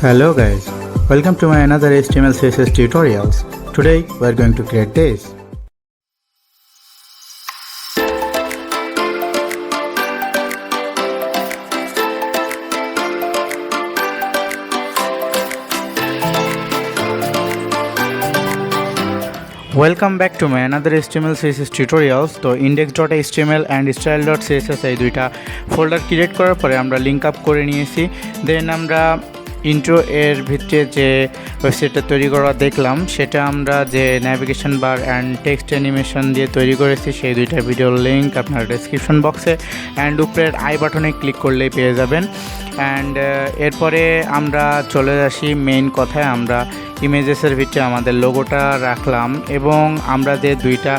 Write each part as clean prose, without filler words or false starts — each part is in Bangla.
Hello guys, welcome to my another HTML CSS tutorials. Today we are going to create this. Welcome back to my another HTML CSS tutorials. তো index.html and style.css এই দুইটা ফোল্ডার ক্রিয়েট করার পরে আমরা লিঙ্ক আপ করে নিয়েছি। দেন আমরা ইন্ট্রো এর ভিতরে যে ওয়েবসাইটটা তৈরি করা দেখলাম সেটা আমরা যে navigation bar and text animation দিয়ে তৈরি করেছি সেই দুইটা ভিডিওর লিঙ্ক আপনার ডেসক্রিপশন বক্সে অ্যান্ড উপরের আই বাটনে ক্লিক করলেই পেয়ে যাবেন। অ্যান্ড এরপরে আমরা চলে আসি মেইন কথায়। আমরা ইমেজেসের ভিতরে আমাদের লোগোটা রাখলাম এবং আমরা যে দুইটা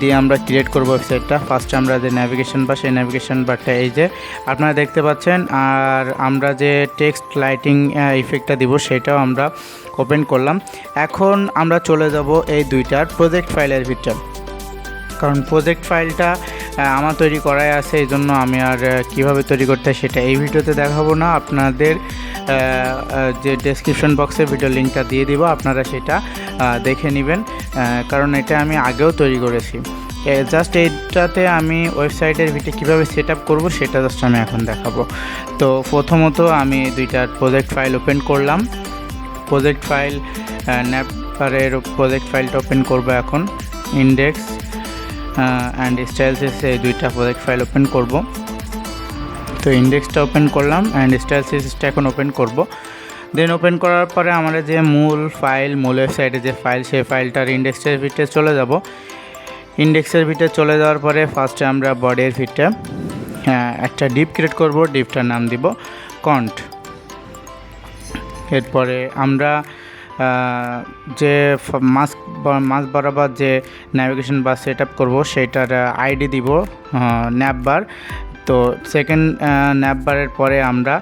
দিয়ে আমরা ক্রিয়েট করব ওয়েবসাইটটা। ফার্স্টে আমরা যে ন্যাভিগেশন বার সেই ন্যাভিগেশন বারটা এই যে আপনারা দেখতে পাচ্ছেন, আর আমরা যে টেক্সট লাইটিং ইফেক্টটা দিব সেটাও আমরা ওপেন করলাম। এখন আমরা চলে যাব এই দুইটার প্রজেক্ট ফাইলের ভিতরে, কারণ প্রজেক্ট ফাইলটা আমার তৈরি করাই আছে, এই জন্য আমি আর কিভাবে তৈরি করতে হয় সেটা এই ভিডিওতে দেখাবো না। আপনাদের যে ডেসক্রিপশন বক্সে ভিডিও লিঙ্কটা দিয়ে দিব, আপনারা সেটা দেখে নেবেন, কারণ এটা আমি আগেও তৈরি করেছি। জাস্ট এইটাতে আমি ওয়েবসাইটের ভিতরে কীভাবে সেট আপ করবো সেটা জাস্ট আমি এখন দেখাবো। তো প্রথমত আমি দুইটার প্রজেক্ট ফাইল ওপেন করলাম। প্রজেক্ট ফাইল ন্যাপারের প্রজেক্ট ফাইলটা ওপেন করবো এখন। ইন্ডেক্স অ্যান্ড স্টাইল সিএসএস এই দুইটা প্রজেক্ট ফাইল ওপেন করব। তো ইন্ডেক্সটা ওপেন করলাম অ্যান্ড স্টাইল সিএসএসটা এখন ওপেন করব। দেন ওপেন করার পরে আমরা যে মূল ওয়েবসাইটে যে ফাইল সেই ফাইলটার ইন্ডেক্সের ভিতরে চলে যাব। ইন্ডেক্সের ভিতরে চলে যাওয়ার পরে ফার্স্টে আমরা বডির ভিতরে একটা ডিপ ক্রিয়েট করব। ডিপটার নাম দিব কন্ট। এরপরে আমরা যে মাস বরাবর যে ন্যাভিগেশন বার সেট আপ করবো সেইটার আইডি দিব ন্যাপ বার। তো সেকেন্ড ন্যাপ বারের পরে আমরা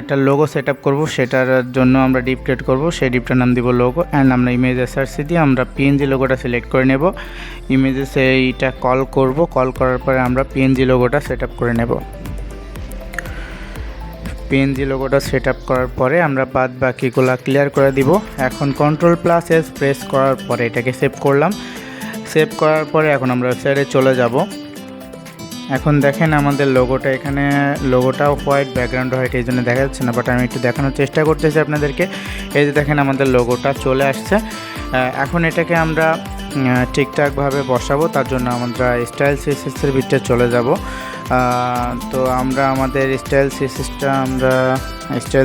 একটা লোগো সেট আপ করবো, সেটার জন্য আমরা ডিপ ক্রিয়েট করবো, সেই ডিপটার নাম দিব লোগো। অ্যান্ড আমরা ইমেজ এসআরসি দিয়ে আমরা পিএনজি লোগোটা সিলেক্ট করে নেব। ইমেজে সেইটা কল করব, কল করার পরে আমরা পিএনজি লোগোটা সেট আপ করে নেব। পিএনজি লোগোটা সেট আপ করার পরে আমরা বাদ বাকিগুলো ক্লিয়ার করে দিব। এখন Ctrl+S প্রেস করার পরে এটাকে সেভ করলাম। সেভ করার পরে এখন আমরা ওয়েবসাইটে চলে যাব। এখন দেখেন আমাদের লোগোটা, এখানে লোগোটাও হোয়াইট, ব্যাকগ্রাউন্ড হোয়াইট, এই জন্য দেখা যাচ্ছে না, বাট আমি একটু দেখানোর চেষ্টা করতেছি আপনাদেরকে। এই যে দেখেন আমাদের লোগোটা চলে আসছে। এখন এটাকে আমরা ঠিকঠাকভাবে বসাবো, তার জন্য আমরা স্টাইল সিএসএসের ভিতরে চলে যাব। তো আমরা আমাদের স্টাইল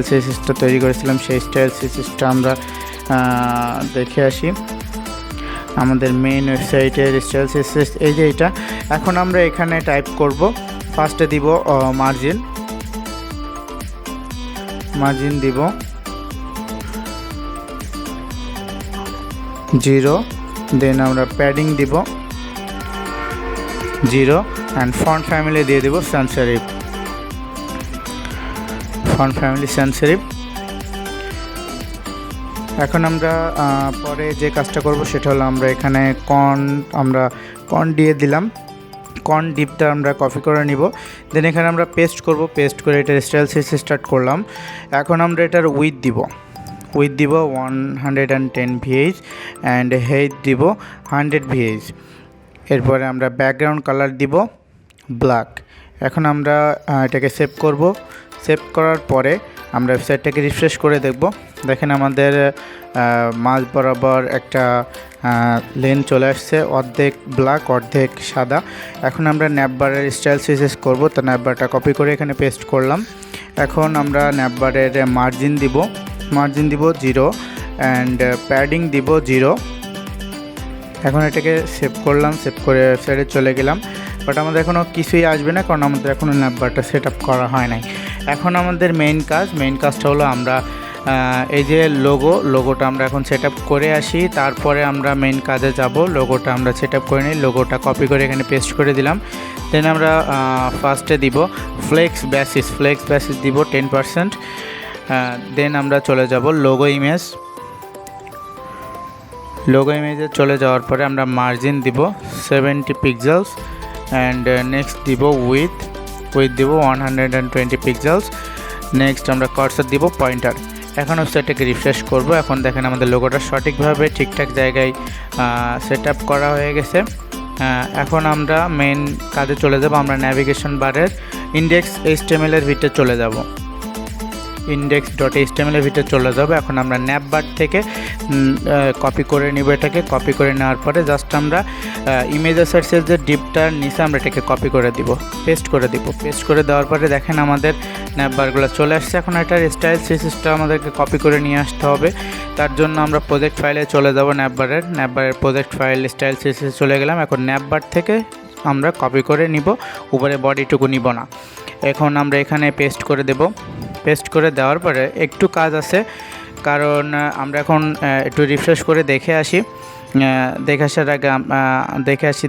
সিএসএসটা তৈরি করেছিলাম, সেই স্টাইল সিএসএসটা আমরা দেখে আসি। আমাদের মেইন ওয়েবসাইটের স্টাইল সিএসএস এই যে এটা। এখন আমরা এখানে টাইপ করব, ফার্স্টে দিব মার্জিন দিব 0, দেন আমরা প্যাডিং দিব 0 অ্যান্ড ফন্ট ফ্যামিলি দিয়ে দেব সান সেরিফ। এখন আমরা পরে যে কাজটা করব সেটা হলো আমরা এখানে কন দিয়ে দিলাম। কন ডিপটা আমরা কপি করে নিব, দেন এখানে আমরা পেস্ট করব। পেস্ট করে এটার স্টাইল সিএসএস স্টার্ট করলাম। এখন আমরা এটার উইথ দিব 110 VH অ্যান্ড হেইট দিব 100 VH। এরপরে আমরা ব্যাকগ্রাউন্ড কালার দিব ব্ল্যাক। এখন আমরা এটাকে সেভ করব। সেভ করার পরে আমরা ওয়েবসাইটটাকে রিফ্রেশ করে দেখব। দেখেন আমাদের মাঝ বরাবর একটা লেন চলে আসছে, অর্ধেক ব্ল্যাক অর্ধেক সাদা। এখন আমরা ন্যাপবারের স্টাইল সিএসএস করব, তো ন্যাপবারটা কপি করে এখানে পেস্ট করলাম। এখন আমরা ন্যাপবারের মার্জিন দিব 0 অ্যান্ড প্যাডিং দিব 0। এখন এটাকে সেভ করলাম, সেভ করে ওয়েবসাইটে চলে গেলাম, বাট আমাদের এখনও কিছুই আসবে না, কারণ আমাদের এখনও ন্যাপবারটা সেট আপ করা হয় নাই। এখন আমাদের মেইন কাজটা হলো আমরা এই যে লোগোটা আমরা এখন সেট আপ করে আসি, তারপরে আমরা মেইন কাজে যাব। লোগোটা আমরা সেট আপ করে নিই, লোগোটা কপি করে এখানে পেস্ট করে দিলাম। দেন আমরা ফার্স্টে দিব ফ্লেক্স বেসিস দিব 10%। দেন আমরা চলে যাব লোগো ইমেজে চলে যাওয়ার পরে আমরা মার্জিন দিব 70 পিক্সেলস অ্যান্ড নেক্সট দিব উইথ দিব 120 পিক্সেলস। নেক্সট আমরা কার্সর দিব পয়েন্টার। এখন ওয়েবসাইটটাকে রিফ্রেশ করব। এখন দেখেন আমাদের লোগোটা সঠিকভাবে ঠিকঠাক জায়গায় সেট আপ করা হয়ে গেছে। এখন আমরা মেইন কাজে চলে যাব। আমরা ন্যাভিগেশন বারের ইন্ডেক্স HTML এর ভিতরে চলে যাব। index.html এর ভিতরে চলে যাব। এখন আমরা ন্যাপ বার থেকে কপি করে নিব। এটাকে কপি করে নেওয়ার পরে জাস্ট আমরা ইমেজ অ্যাসেটসের যে ডিপটার নিচে আমরা এটাকে কপি করে দিব, পেস্ট করে দিব। পেস্ট করে দেওয়ার পরে দেখেন আমাদের ন্যাপ বারগুলো চলে আসছে। এখন এটার স্টাইল CSSটা আমাদেরকে কপি করে নিয়ে আসতে হবে। তার জন্য আমরা প্রজেক্ট ফাইলে চলে যাব। ন্যাপ বারের প্রজেক্ট ফাইল স্টাইল CSS চলে গেলাম। এখন ন্যাপ বার থেকে আমরা কপি করে নিব, উপরে বডিটুকু নিব না। এখন আমরা এখানে পেস্ট করে দেব। পেস্ট করে দেওয়ার পরে একটু কাজ আছে, কারণ আমরা এখন একটু রিফ্রেশ করে দেখে আসি। দেখে আসার আগে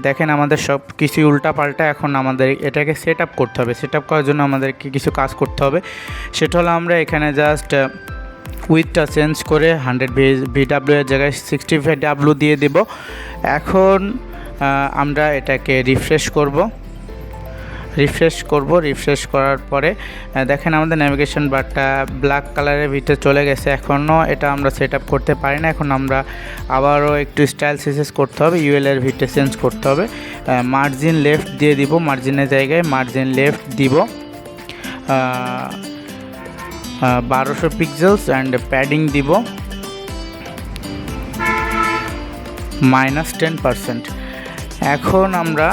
দেখেন আমাদের সব কিছুই উল্টাপাল্টা। এখন আমাদের এটাকে সেট আপ করতে হবে। সেট আপ করার জন্য আমাদেরকে কিছু কাজ করতে হবে। সেটা হলো আমরা এখানে জাস্ট উইথটা চেঞ্জ করে 100 VW এর জায়গায় 65W দিয়ে দেব। এখন আমরা এটাকে রিফ্রেশ করব। রিফ্রেশ করার পরে দেখেন আমাদের ন্যাভিগেশন বারটা ব্ল্যাক কালারের ভিতরে চলে গেছে। এখনও এটা আমরা সেট আপ করতে পারি না। এখন আমরা আবারও একটু স্টাইল CSS করতে হবে, UL এর ভিতরে চেঞ্জ করতে হবে। মার্জিন লেফট দিয়ে দিব, মার্জিনের জায়গায় মার্জিন লেফট দিব 1200 পিক্সেলস অ্যান্ড প্যাডিং দিব -10%। এখন আমরা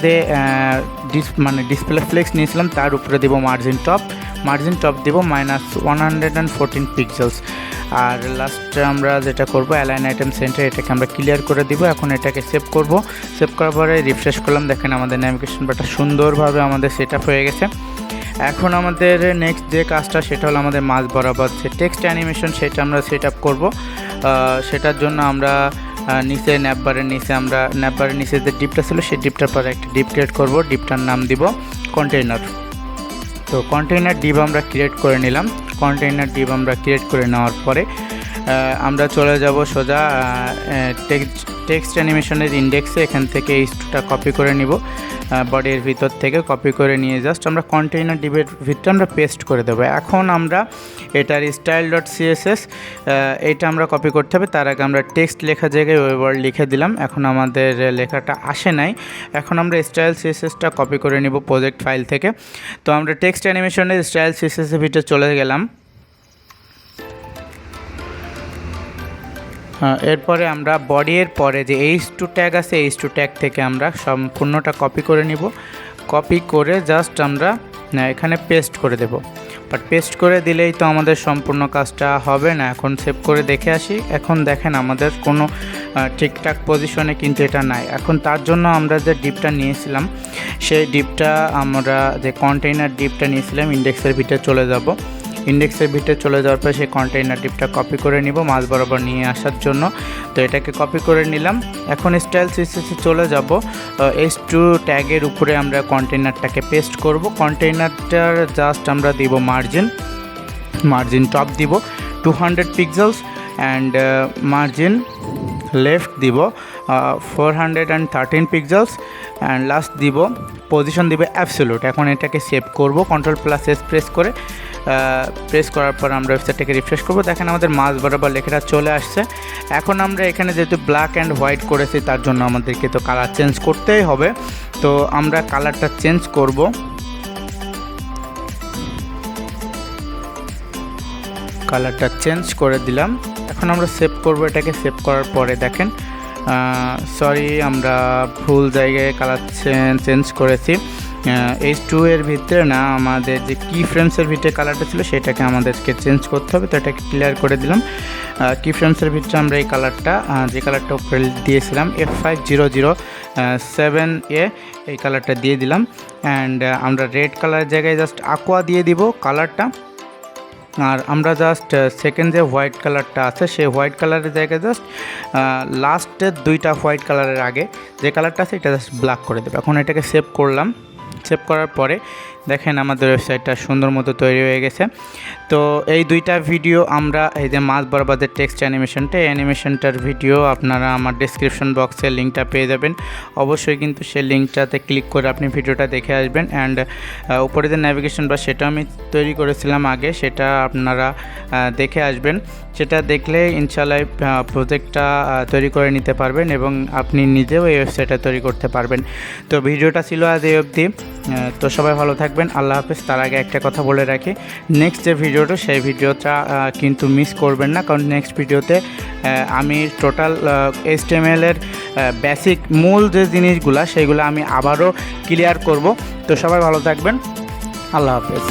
যে ডিসপ্লে ফ্লেক্স নিয়েছিলাম তার উপরে দিব মার্জিন টপ দিব -114 পিক্সেলস। আর লাস্টে আমরা যেটা করব অ্যালাইন আইটেম সেন্টার, এটাকে আমরা ক্লিয়ার করে দিব। এখন এটাকে সেভ করব। সেভ করার পরে রিফ্রেশ করলাম। দেখেন আমাদের ন্যাভিগেশন বারটা সুন্দরভাবে আমাদের সেট আপ হয়ে গেছে। এখন আমাদের নেক্সট যে কাজটা সেটা হলো আমাদের মাঝ বরাবর যে টেক্সট অ্যানিমেশন, সেটা আমরা সেট আপ করব। সেটার জন্য আমরা নিচে ন্যাপবারের নিচে যে ডিপটা ছিল সেই ডিপটার পরে একটা ডিপ ক্রিয়েট করব। ডিপটার নাম দিব কন্টেইনার। তো কন্টেইনার ডিপ আমরা ক্রিয়েট করে নিলাম। কন্টেইনার ডিপ আমরা ক্রিয়েট করে নেওয়ার পরে আমরা চলে যাব সোজা টেক্সট অ্যানিমেশনের ইন্ডেক্সে। এখান থেকে এইটা কপি করে নিব, বডির ভিতর থেকে কপি করে নিয়ে জাস্ট আমরা কন্টেইনার ডিপের ভিতরে আমরা পেস্ট করে দেবো। এখন আমরা এটার style.css এইটা আমরা কপি করতে হবে। তার আগে আমরা টেক্সট লেখা জায়গায় ওয়ার্ড লিখে দিলাম। এখন আমাদের লেখাটা আসে নাই। এখন আমরা স্টাইল CSSটা কপি করে নিব প্রজেক্ট ফাইল থেকে। তো আমরা টেক্সট অ্যানিমেশনের স্টাইল CSS এর ভিতরে চলে গেলাম। এরপরে আমরা বডির পরে যে H2 ট্যাগ আছে, H2 ট্যাগ থেকে আমরা সম্পূর্ণটা কপি করে নিব। কপি করে জাস্ট আমরা এখানে পেস্ট করে দেব। বাট পেস্ট করে দিলেই তো আমাদের সম্পূর্ণ কাজটা হবে না। এখন সেভ করে দেখে আসি। এখন দেখেন আমাদের কোনো ঠিকঠাক পজিশনে কিন্তু এটা নাই। এখন তার জন্য আমরা যে ডিপটা নিয়েছিলাম সেই ডিপটা আমরা যে কন্টেইনার ডিপটা নিয়েছিলাম ইন্ডেক্সের ভিতরে চলে যাব। ইন্ডেক্সের ভিতরে চলে যাওয়ার পরে সেই কন্টেইনার ডিপটা কপি করে নিব মাঝ বরাবর নিয়ে আসার জন্য। তো এটাকে কপি করে নিলাম। এখন স্টাইল CSS চলে যাব। H2 ট্যাগের উপরে আমরা কন্টেইনারটাকে পেস্ট করব। কন্টেইনারটার জাস্ট আমরা দিব মার্জিন টপ দিব 200 পিক্সেলস অ্যান্ড মার্জিন লেফট দিব 413 পিক্সেলস অ্যান্ড লাস্ট দিব পজিশন দিব অ্যাবসোলুট। এখন এটাকে সেভ করব Ctrl+S প্রেস করার পর আমরা ওয়েবসাইটটাকে রিফ্রেশ করব। দেখেন আমাদের মাঝ বরাবর লেখাটা চলে আসছে। এখন আমরা এখানে যেহেতু ব্ল্যাক অ্যান্ড হোয়াইট করেছি তার জন্য আমাদেরকে তো কালার চেঞ্জ করতেই হবে। তো আমরা কালারটা চেঞ্জ করব। কালারটা চেঞ্জ করে দিলাম। এখন আমরা সেভ করব। এটাকে সেভ করার পরে দেখেন সরি আমরা ভুল জায়গায় কালার চেঞ্জ করেছি। H2 এর ভিতরে না, আমাদের যে কি ফ্রেমসের ভিতরে কালারটা ছিল সেটাকে আমাদেরকে চেঞ্জ করতে হবে। তো এটাকে ক্লিয়ার করে দিলাম। কি ফ্রেমসের ভিতরে আমরা এই কালারটা যে কালারটা উপরে দিয়েছিলাম F5007A এই কালারটা দিয়ে দিলাম। অ্যান্ড আমরা রেড কালারের জায়গায় জাস্ট aqua দিয়ে দিব কালারটা। আর আমরা জাস্ট সেকেন্ড যে হোয়াইট কালারটা আছে সেই হোয়াইট কালারের জায়গায় জাস্ট লাস্টের দুইটা হোয়াইট কালারের আগে যে কালারটা আছে এটা জাস্ট ব্ল্যাক করে দেবো। এখন এটাকে সেভ করলাম। সেভ করার পরে দেখেন আমাদের ওয়েবসাইটটা সুন্দর মতো তৈরি হয়ে গেছে। তো এই দুইটা ভিডিও আমরা এই যে মাঝ বরাবরের টেক্সট অ্যানিমেশনটা, এই অ্যানিমেশনটার ভিডিও আপনারা আমার ডেসক্রিপশন বক্সে লিঙ্কটা পেয়ে যাবেন। অবশ্যই কিন্তু সেই লিঙ্কটাতে ক্লিক করে আপনি ভিডিওটা দেখে আসবেন। অ্যান্ড উপরে যে ন্যাভিগেশন বা সেটা আমি তৈরি করেছিলাম আগে, সেটা আপনারা দেখে আসবেন। সেটা দেখলে ইনশাআল্লাহ প্রজেক্টটা তৈরি করে নিতে পারবেন এবং আপনি নিজেও এই ওয়েবসাইটটা তৈরি করতে পারবেন। তো ভিডিওটা ছিল আজ এই অবধি। তো সবাই ভালো থাকবেন, আল্লাহ হাফেজ। তার আগে একটা কথা বলে রাখি, নেক্সট যে ভিডিওটা সেই ভিডিওটা কিন্তু মিস করবেন না, কারণ নেক্সট ভিডিওতে আমি টোটাল HTML এর বেসিক মূল যে জিনিসগুলো সেইগুলো আমি আবারও ক্লিয়ার করব। তো সবাই ভালো থাকবেন, আল্লাহ হাফেজ।